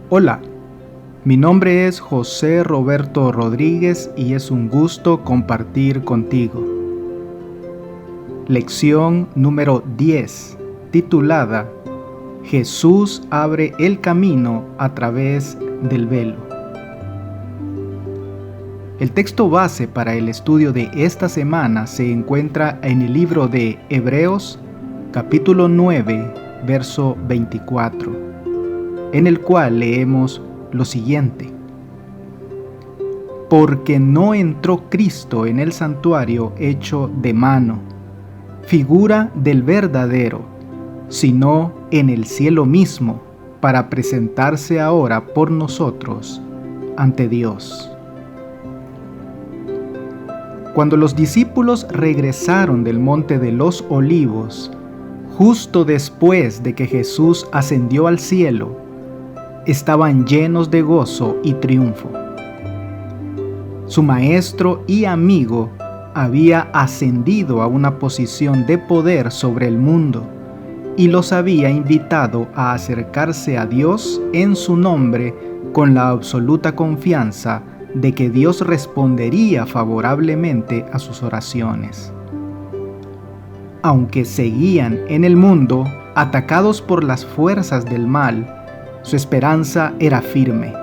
Hola, mi nombre es José Roberto Rodríguez y es un gusto compartir contigo. Lección número 10, titulada Jesús abre el camino a través del velo. El texto base para el estudio de esta semana se encuentra en el libro de Hebreos, capítulo 9, verso 24, en el cual leemos lo siguiente: porque no entró Cristo en el santuario hecho de mano, figura del verdadero, sino en el cielo mismo, para presentarse ahora por nosotros ante Dios. Cuando los discípulos regresaron del Monte de los Olivos, justo después de que Jesús ascendió al cielo, estaban llenos de gozo y triunfo. Su maestro y amigo había ascendido a una posición de poder sobre el mundo y los había invitado a acercarse a Dios en su nombre con la absoluta confianza de que Dios respondería favorablemente a sus oraciones. Aunque seguían en el mundo atacados por las fuerzas del mal, su esperanza era firme.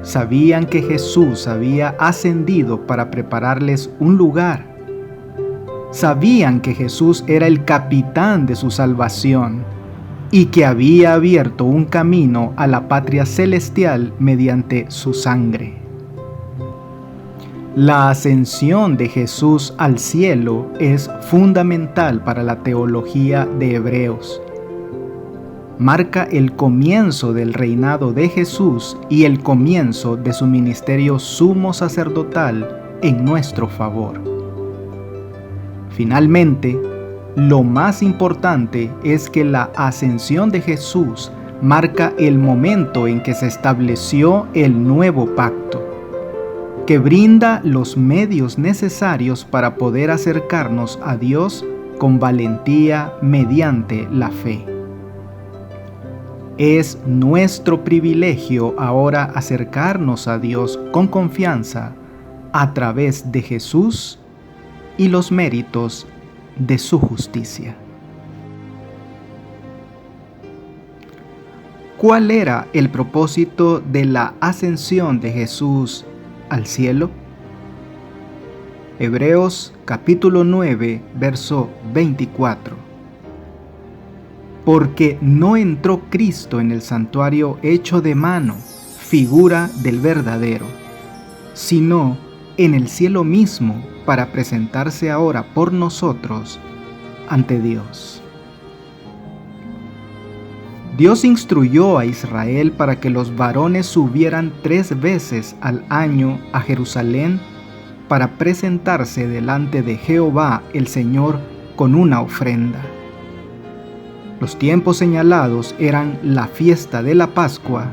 Sabían que Jesús había ascendido para prepararles un lugar. Sabían que Jesús era el capitán de su salvación y que había abierto un camino a la patria celestial mediante su sangre. La ascensión de Jesús al cielo es fundamental para la teología de Hebreos. Marca el comienzo del reinado de Jesús y el comienzo de su ministerio sumo sacerdotal en nuestro favor. Finalmente, lo más importante es que la ascensión de Jesús marca el momento en que se estableció el nuevo pacto, que brinda los medios necesarios para poder acercarnos a Dios con valentía mediante la fe. Es nuestro privilegio ahora acercarnos a Dios con confianza a través de Jesús y los méritos de su justicia. ¿Cuál era el propósito de la ascensión de Jesús al cielo? Hebreos capítulo 9, verso 24. Porque no entró Cristo en el santuario hecho de mano, figura del verdadero, sino en el cielo mismo, para presentarse ahora por nosotros ante Dios. Dios instruyó a Israel para que los varones subieran 3 veces al año a Jerusalén para presentarse delante de Jehová el Señor con una ofrenda. Los tiempos señalados eran la fiesta de la Pascua,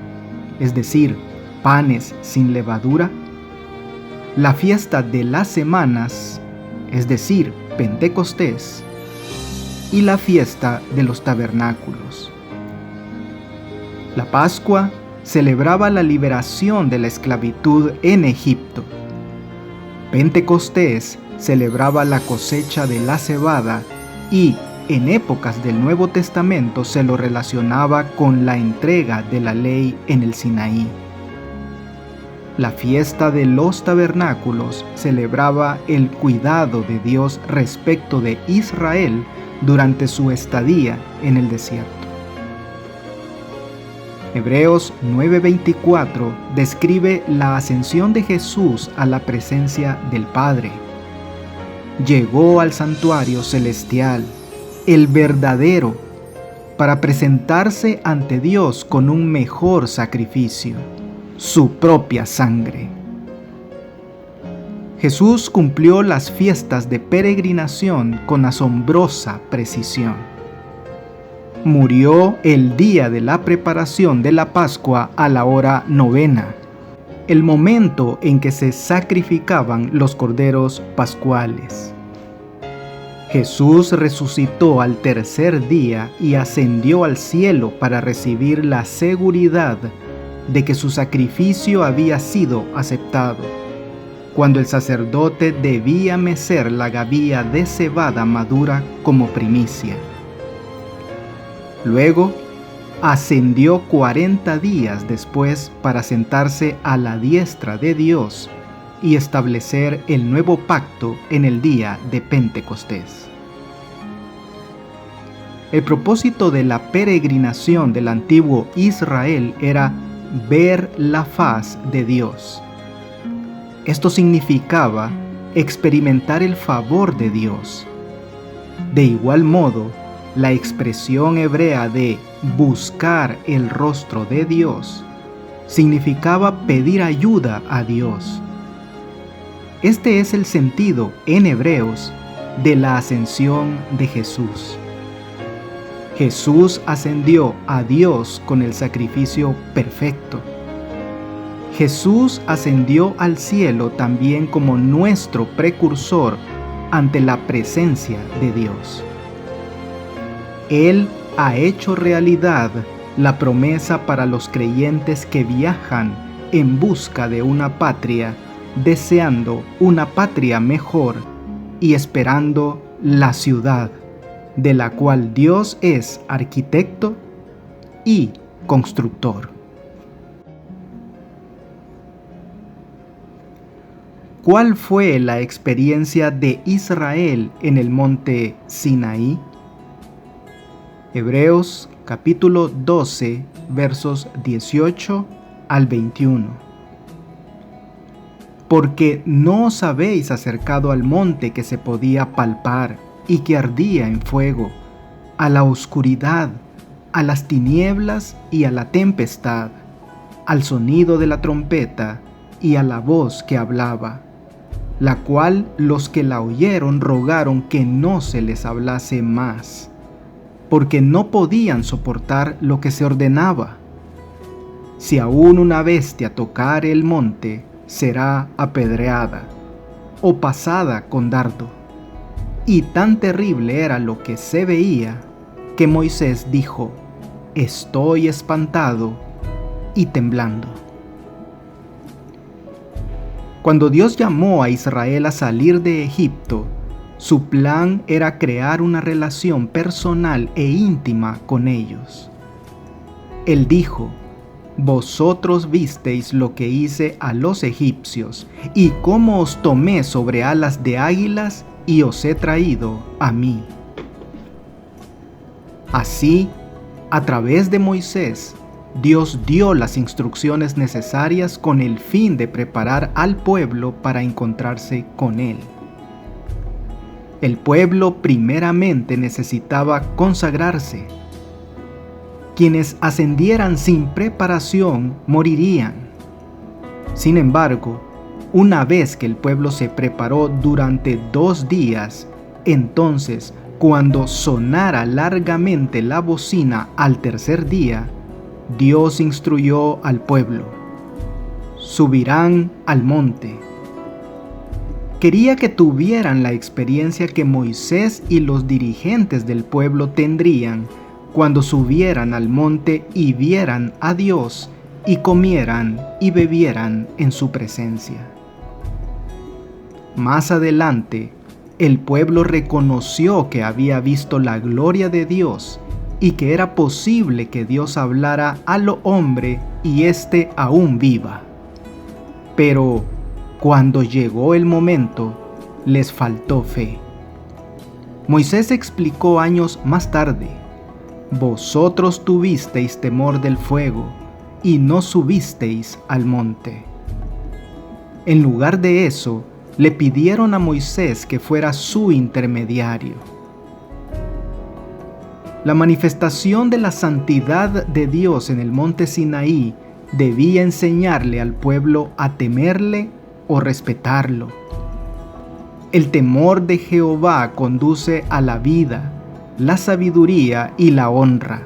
es decir, panes sin levadura, la fiesta de las semanas, es decir, Pentecostés, y la fiesta de los tabernáculos. La Pascua celebraba la liberación de la esclavitud en Egipto. Pentecostés celebraba la cosecha de la cebada y, en épocas del Nuevo Testamento, se lo relacionaba con la entrega de la ley en el Sinaí. La fiesta de los tabernáculos celebraba el cuidado de Dios respecto de Israel durante su estadía en el desierto. Hebreos 9:24 describe la ascensión de Jesús a la presencia del Padre. Llegó al santuario celestial, el verdadero, para presentarse ante Dios con un mejor sacrificio, su propia sangre. Jesús cumplió las fiestas de peregrinación con asombrosa precisión. Murió el día de la preparación de la Pascua a la hora 9, el momento en que se sacrificaban los corderos pascuales. Jesús resucitó al tercer día y ascendió al cielo para recibir la seguridad de que su sacrificio había sido aceptado, cuando el sacerdote debía mecer la gavilla de cebada madura como primicia. Luego, ascendió 40 días después para sentarse a la diestra de Dios y establecer el nuevo pacto en el día de Pentecostés. El propósito de la peregrinación del antiguo Israel era ver la faz de Dios. Esto significaba experimentar el favor de Dios. De igual modo, la expresión hebrea de buscar el rostro de Dios significaba pedir ayuda a Dios. Este es el sentido en Hebreos de la ascensión de Jesús. Jesús ascendió a Dios con el sacrificio perfecto. Jesús ascendió al cielo también como nuestro precursor ante la presencia de Dios. Él ha hecho realidad la promesa para los creyentes que viajan en busca de una patria, deseando una patria mejor y esperando la ciudad de la cual Dios es arquitecto y constructor. ¿Cuál fue la experiencia de Israel en el monte Sinaí? Hebreos capítulo 12, versos 18 al 21. Porque no os habéis acercado al monte que se podía palpar y que ardía en fuego, a la oscuridad, a las tinieblas y a la tempestad, al sonido de la trompeta y a la voz que hablaba, la cual los que la oyeron rogaron que no se les hablase más, porque no podían soportar lo que se ordenaba. Si aún una bestia tocare el monte, será apedreada o pasada con dardo. Y tan terrible era lo que se veía, que Moisés dijo: estoy espantado y temblando. Cuando Dios llamó a Israel a salir de Egipto, su plan era crear una relación personal e íntima con ellos. Él dijo: vosotros visteis lo que hice a los egipcios, y cómo os tomé sobre alas de águilas y os he traído a mí. Así, a través de Moisés, Dios dio las instrucciones necesarias con el fin de preparar al pueblo para encontrarse con Él. El pueblo primeramente necesitaba consagrarse. Quienes ascendieran sin preparación morirían. Sin embargo, una vez que el pueblo se preparó durante 2 días, entonces, cuando sonara largamente la bocina al tercer día, Dios instruyó al pueblo: subirán al monte. Quería que tuvieran la experiencia que Moisés y los dirigentes del pueblo tendrían cuando subieran al monte y vieran a Dios y comieran y bebieran en su presencia. Más adelante, el pueblo reconoció que había visto la gloria de Dios y que era posible que Dios hablara al hombre y éste aún viva. Pero cuando llegó el momento, les faltó fe. Moisés explicó años más tarde: vosotros tuvisteis temor del fuego y no subisteis al monte. En lugar de eso, le pidieron a Moisés que fuera su intermediario. La manifestación de la santidad de Dios en el monte Sinaí debía enseñarle al pueblo a temerle o respetarlo. El temor de Jehová conduce a la vida, la sabiduría y la honra.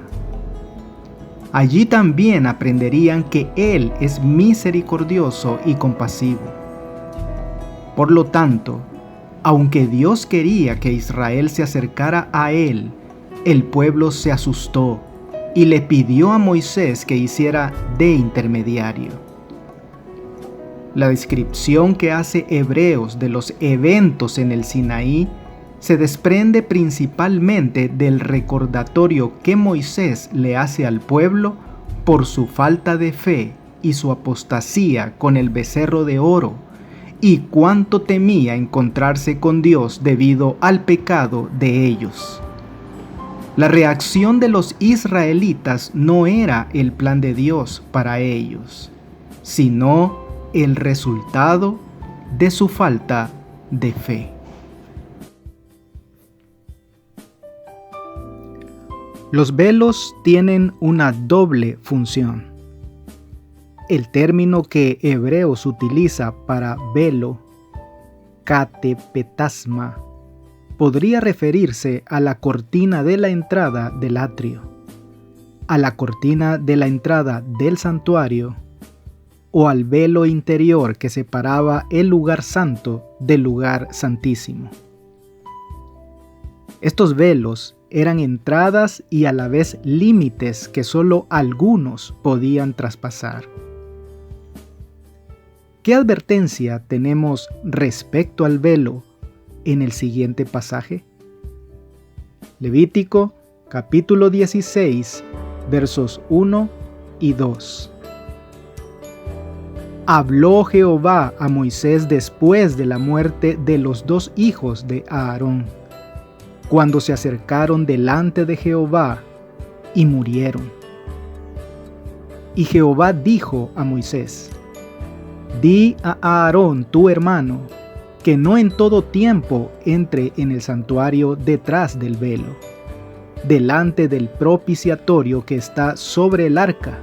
Allí también aprenderían que Él es misericordioso y compasivo. Por lo tanto, Aunque Dios quería que Israel se acercara a Él, el pueblo se asustó y le pidió a Moisés que hiciera de intermediario. La descripción que hace Hebreos de los eventos en el Sinaí se desprende principalmente del recordatorio que Moisés le hace al pueblo por su falta de fe y su apostasía con el becerro de oro, y cuánto temía encontrarse con Dios debido al pecado de ellos. La reacción de los israelitas no era el plan de Dios para ellos, sino el resultado de su falta de fe. Los velos tienen una doble función. El término que Hebreos utiliza para velo, katepetasma, podría referirse a la cortina de la entrada del atrio, a la cortina de la entrada del santuario o al velo interior que separaba el lugar santo del lugar santísimo. Estos velos eran entradas y a la vez límites que solo algunos podían traspasar. ¿Qué advertencia tenemos respecto al velo en el siguiente pasaje? Levítico capítulo 16, versos 1 y 2. Habló Jehová a Moisés después de la muerte de los dos hijos de Aarón, cuando se acercaron delante de Jehová y murieron. Y Jehová dijo a Moisés: Di a Aarón tu hermano, que no en todo tiempo entre en el santuario detrás del velo, delante del propiciatorio que está sobre el arca,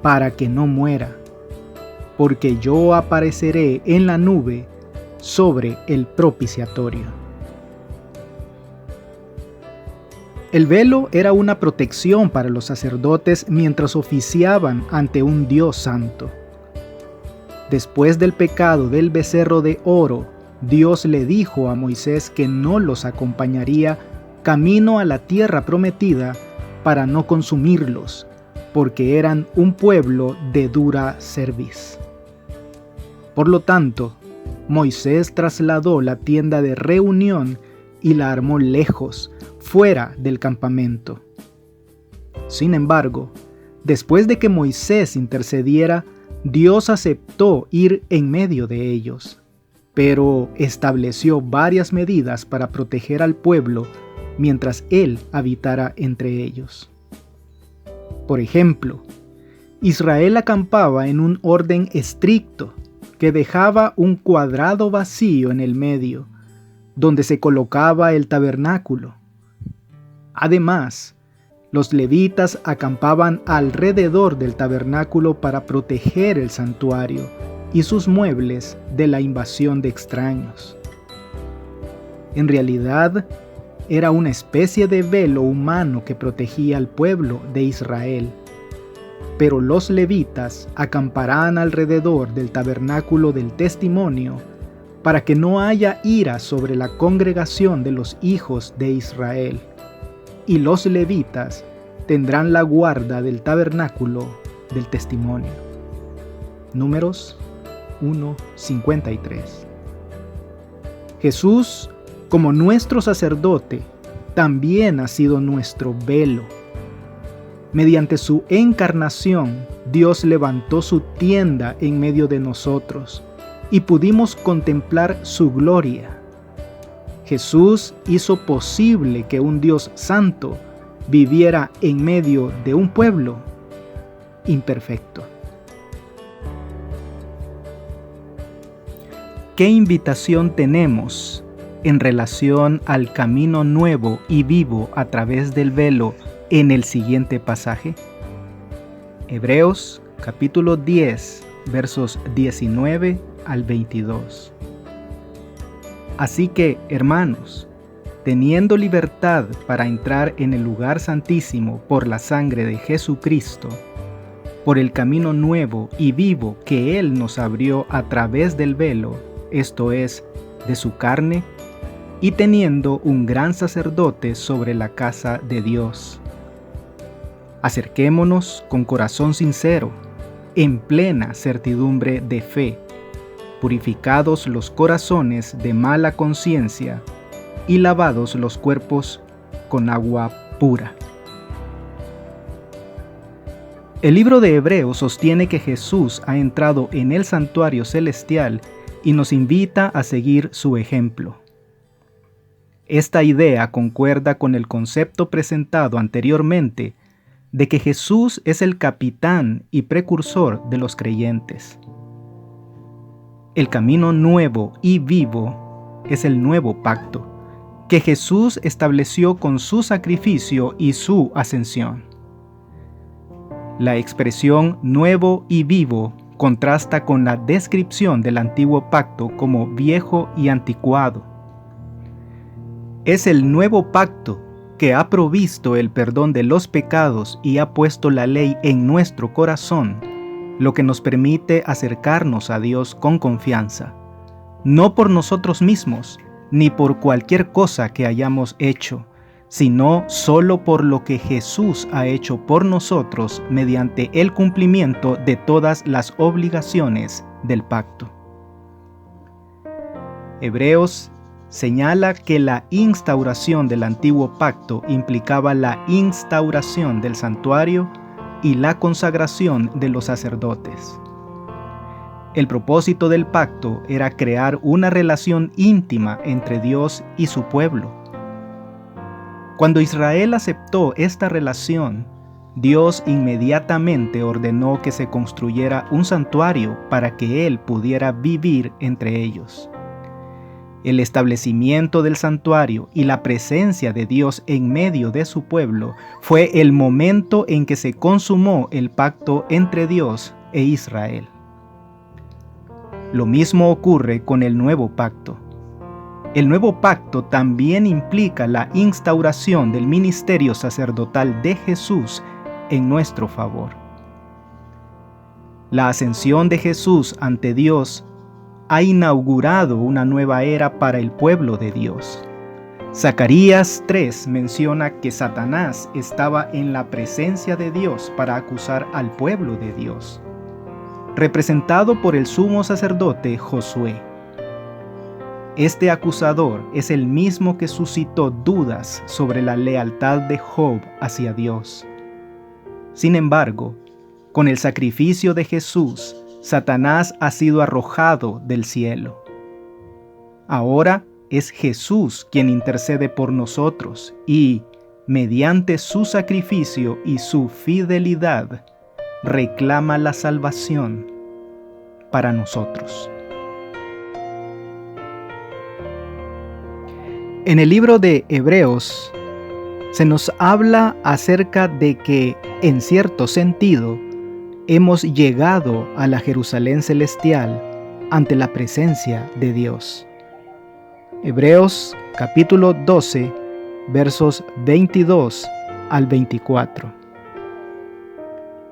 para que no muera, porque yo apareceré en la nube sobre el propiciatorio. El velo era una protección para los sacerdotes mientras oficiaban ante un Dios santo. Después del pecado del becerro de oro, Dios le dijo a Moisés que no los acompañaría camino a la tierra prometida para no consumirlos, porque eran un pueblo de dura cerviz. Por lo tanto, Moisés trasladó la tienda de reunión y la armó lejos, fuera del campamento. Sin embargo, después de que Moisés intercediera, Dios aceptó ir en medio de ellos, pero estableció varias medidas para proteger al pueblo mientras Él habitara entre ellos. Por ejemplo, Israel acampaba en un orden estricto que dejaba un cuadrado vacío en el medio, donde se colocaba el tabernáculo. Además, los levitas acampaban alrededor del tabernáculo para proteger el santuario y sus muebles de la invasión de extraños. En realidad, era una especie de velo humano que protegía al pueblo de Israel. Pero los levitas acamparán alrededor del tabernáculo del testimonio para que no haya ira sobre la congregación de los hijos de Israel. Y los levitas tendrán la guarda del tabernáculo del testimonio. Números 1:53. Jesús, como nuestro sacerdote, también ha sido nuestro velo. Mediante su encarnación, Dios levantó su tienda en medio de nosotros y pudimos contemplar su gloria. Jesús hizo posible que un Dios santo viviera en medio de un pueblo imperfecto. ¿Qué invitación tenemos en relación al camino nuevo y vivo a través del velo en el siguiente pasaje? Hebreos capítulo 10, versos 19 al 22. Así que, hermanos, teniendo libertad para entrar en el lugar santísimo por la sangre de Jesucristo, por el camino nuevo y vivo que Él nos abrió a través del velo, esto es, de su carne, y teniendo un gran sacerdote sobre la casa de Dios. Acerquémonos con corazón sincero, en plena certidumbre de fe, purificados los corazones de mala conciencia y lavados los cuerpos con agua pura. El libro de Hebreos sostiene que Jesús ha entrado en el santuario celestial y nos invita a seguir su ejemplo. Esta idea concuerda con el concepto presentado anteriormente de que Jesús es el capitán y precursor de los creyentes. El camino nuevo y vivo es el nuevo pacto que Jesús estableció con su sacrificio y su ascensión. La expresión nuevo y vivo contrasta con la descripción del antiguo pacto como viejo y anticuado. Es el nuevo pacto que ha provisto el perdón de los pecados y ha puesto la ley en nuestro corazón, lo que nos permite acercarnos a Dios con confianza, no por nosotros mismos, ni por cualquier cosa que hayamos hecho, sino solo por lo que Jesús ha hecho por nosotros mediante el cumplimiento de todas las obligaciones del pacto. Hebreos señala que la instauración del antiguo pacto implicaba la instauración del santuario y la consagración de los sacerdotes. El propósito del pacto era crear una relación íntima entre Dios y su pueblo. Cuando Israel aceptó esta relación, Dios inmediatamente ordenó que se construyera un santuario para que Él pudiera vivir entre ellos. El establecimiento del santuario y la presencia de Dios en medio de su pueblo fue el momento en que se consumó el pacto entre Dios e Israel. Lo mismo ocurre con el nuevo pacto. El nuevo pacto también implica la instauración del ministerio sacerdotal de Jesús en nuestro favor. La ascensión de Jesús ante Dios ha inaugurado una nueva era para el pueblo de Dios. Zacarías 3 menciona que Satanás estaba en la presencia de Dios para acusar al pueblo de Dios, representado por el sumo sacerdote Josué. Este acusador es el mismo que suscitó dudas sobre la lealtad de Job hacia Dios. Sin embargo, con el sacrificio de Jesús, Satanás ha sido arrojado del cielo. Ahora es Jesús quien intercede por nosotros y, mediante su sacrificio y su fidelidad, reclama la salvación para nosotros. En el libro de Hebreos se nos habla acerca de que, en cierto sentido, hemos llegado a la Jerusalén celestial ante la presencia de Dios. Hebreos capítulo 12, versos 22 al 24.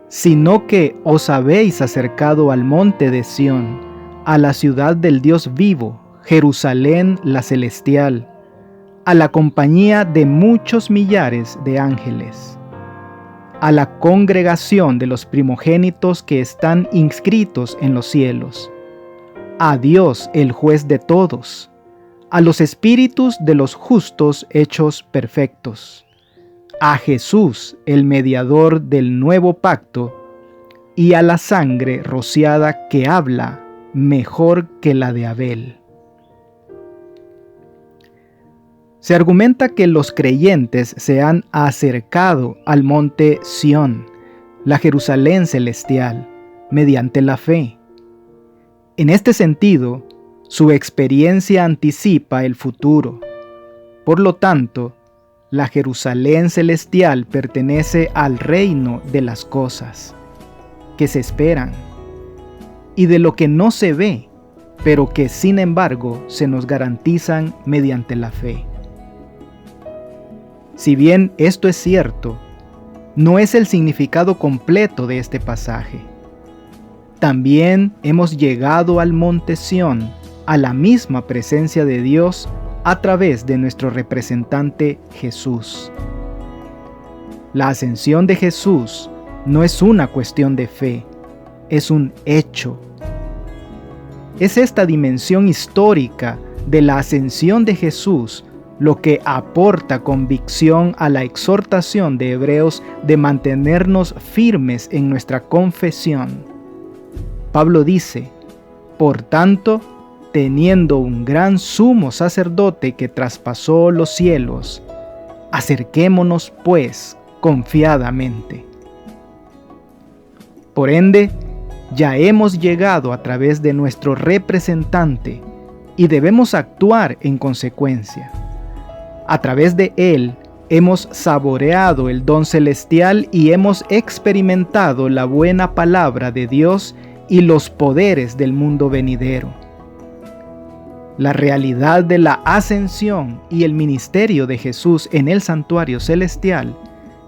Sino que os habéis acercado al monte de Sión, a la ciudad del Dios vivo, Jerusalén la celestial, a la compañía de muchos millares de ángeles, a la congregación de los primogénitos que están inscritos en los cielos, a Dios el juez de todos, a los espíritus de los justos hechos perfectos, a Jesús el mediador del nuevo pacto, y a la sangre rociada que habla mejor que la de Abel. Se argumenta que los creyentes se han acercado al monte Sión, la Jerusalén celestial, mediante la fe. En este sentido, su experiencia anticipa el futuro. Por lo tanto, la Jerusalén celestial pertenece al reino de las cosas que se esperan y de lo que no se ve, pero que sin embargo se nos garantizan mediante la fe. Si bien esto es cierto, no es el significado completo de este pasaje. También hemos llegado al monte Sión, a la misma presencia de Dios, a través de nuestro representante Jesús. La ascensión de Jesús no es una cuestión de fe, es un hecho. Es esta dimensión histórica de la ascensión de Jesús lo que aporta convicción a la exhortación de Hebreos de mantenernos firmes en nuestra confesión. Pablo dice: por tanto, teniendo un gran sumo sacerdote que traspasó los cielos, acerquémonos pues confiadamente. Por ende, ya hemos llegado a través de nuestro representante y debemos actuar en consecuencia. A través de él hemos saboreado el don celestial y hemos experimentado la buena palabra de Dios y los poderes del mundo venidero. La realidad de la ascensión y el ministerio de Jesús en el santuario celestial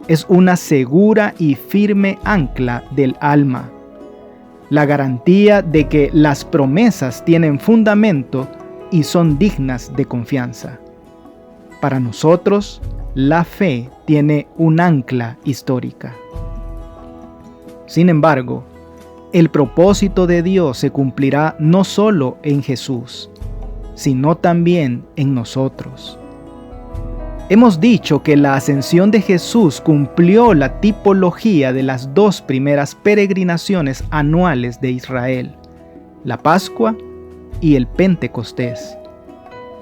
es una segura y firme ancla del alma. La garantía de que las promesas tienen fundamento y son dignas de confianza. Para nosotros, la fe tiene un ancla histórica. Sin embargo, el propósito de Dios se cumplirá no solo en Jesús, sino también en nosotros. Hemos dicho que la ascensión de Jesús cumplió la tipología de las dos primeras peregrinaciones anuales de Israel, la Pascua y el Pentecostés.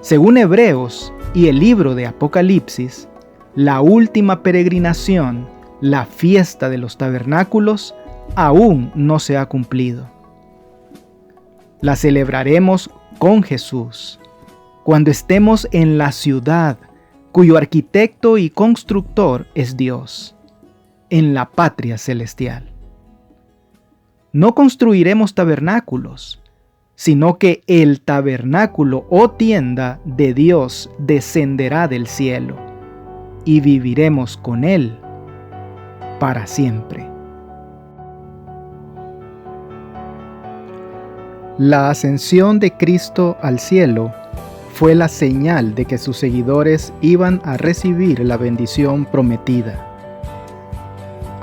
Según Hebreos y el libro de Apocalipsis, la última peregrinación, la fiesta de los tabernáculos, aún no se ha cumplido. La celebraremos con Jesús, cuando estemos en la ciudad cuyo arquitecto y constructor es Dios, en la patria celestial. No construiremos tabernáculos, sino que el tabernáculo o tienda de Dios descenderá del cielo, y viviremos con Él para siempre. La ascensión de Cristo al cielo fue la señal de que sus seguidores iban a recibir la bendición prometida.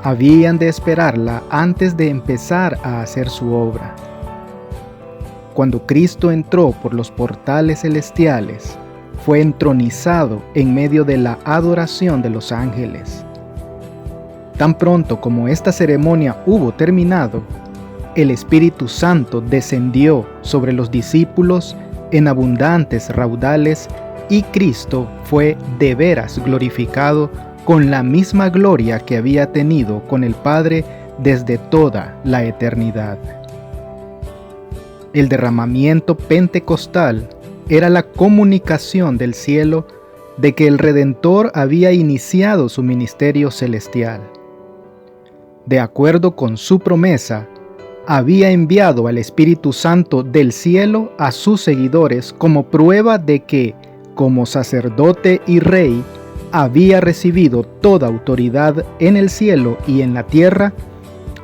Habían de esperarla antes de empezar a hacer su obra. Cuando Cristo entró por los portales celestiales, fue entronizado en medio de la adoración de los ángeles. Tan pronto como esta ceremonia hubo terminado, el Espíritu Santo descendió sobre los discípulos en abundantes raudales y Cristo fue de veras glorificado con la misma gloria que había tenido con el Padre desde toda la eternidad. El derramamiento pentecostal era la comunicación del cielo de que el Redentor había iniciado su ministerio celestial. De acuerdo con su promesa, había enviado al Espíritu Santo del cielo a sus seguidores como prueba de que, como sacerdote y rey, había recibido toda autoridad en el cielo y en la tierra,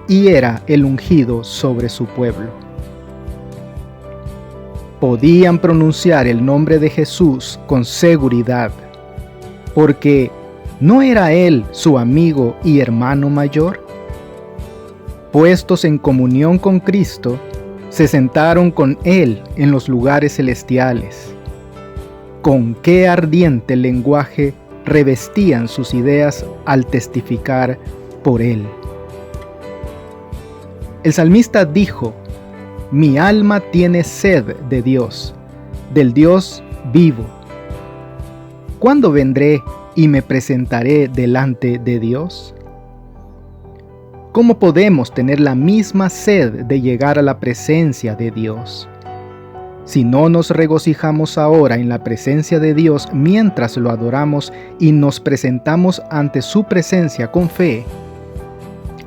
y era el ungido sobre su pueblo. Podían pronunciar el nombre de Jesús con seguridad, porque ¿no era Él su amigo y hermano mayor? Puestos en comunión con Cristo, se sentaron con Él en los lugares celestiales. Con qué ardiente lenguaje revestían sus ideas al testificar por Él. El salmista dijo: mi alma tiene sed de Dios, del Dios vivo. ¿Cuándo vendré y me presentaré delante de Dios? ¿Cómo podemos tener la misma sed de llegar a la presencia de Dios? Si no nos regocijamos ahora en la presencia de Dios mientras lo adoramos y nos presentamos ante su presencia con fe,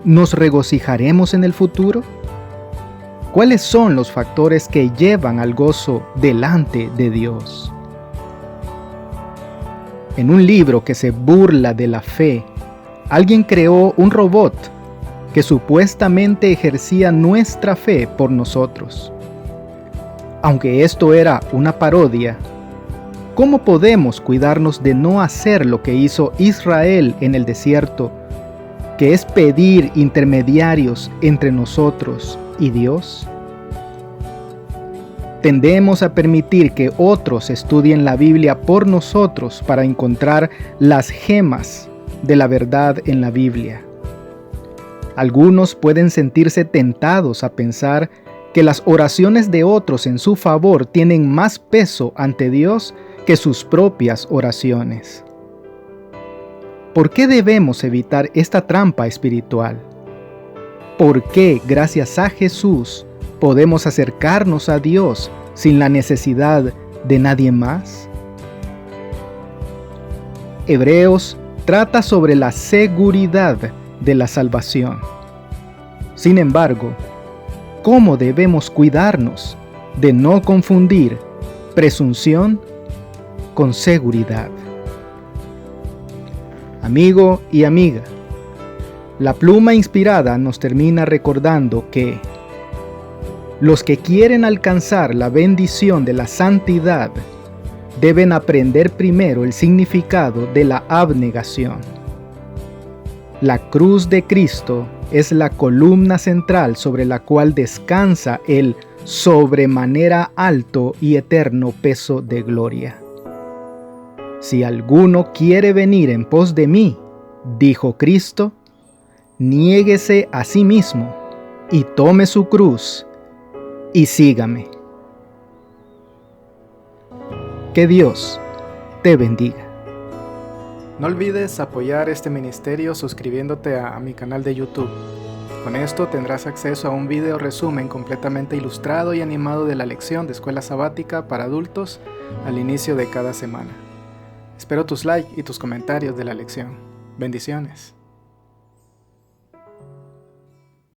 ¿nos regocijaremos en el futuro? ¿Cuáles son los factores que llevan al gozo delante de Dios? En un libro que se burla de la fe, alguien creó un robot que supuestamente ejercía nuestra fe por nosotros. Aunque esto era una parodia, ¿Cómo podemos cuidarnos de no hacer lo que hizo Israel en el desierto, que es pedir intermediarios entre nosotros y Dios? Tendemos a permitir que otros estudien la Biblia por nosotros para encontrar las gemas de la verdad en la Biblia. Algunos pueden sentirse tentados a pensar que las oraciones de otros en su favor tienen más peso ante Dios que sus propias oraciones. ¿Por qué debemos evitar esta trampa espiritual? ¿Por qué, gracias a Jesús, podemos acercarnos a Dios sin la necesidad de nadie más? Hebreos trata sobre la seguridad de la salvación. Sin embargo, ¿cómo debemos cuidarnos de no confundir presunción con seguridad? Amigo y amiga, la pluma inspirada nos termina recordando que los que quieren alcanzar la bendición de la santidad deben aprender primero el significado de la abnegación. La cruz de Cristo es la columna central sobre la cual descansa el sobremanera alto y eterno peso de gloria. Si alguno quiere venir en pos de mí, dijo Cristo, niéguese a sí mismo y tome su cruz y sígame. Que Dios te bendiga. No olvides apoyar este ministerio suscribiéndote a mi canal de YouTube. Con esto tendrás acceso a un video resumen completamente ilustrado y animado de la lección de escuela sabática para adultos al inicio de cada semana. Espero tus likes y tus comentarios de la lección. Bendiciones.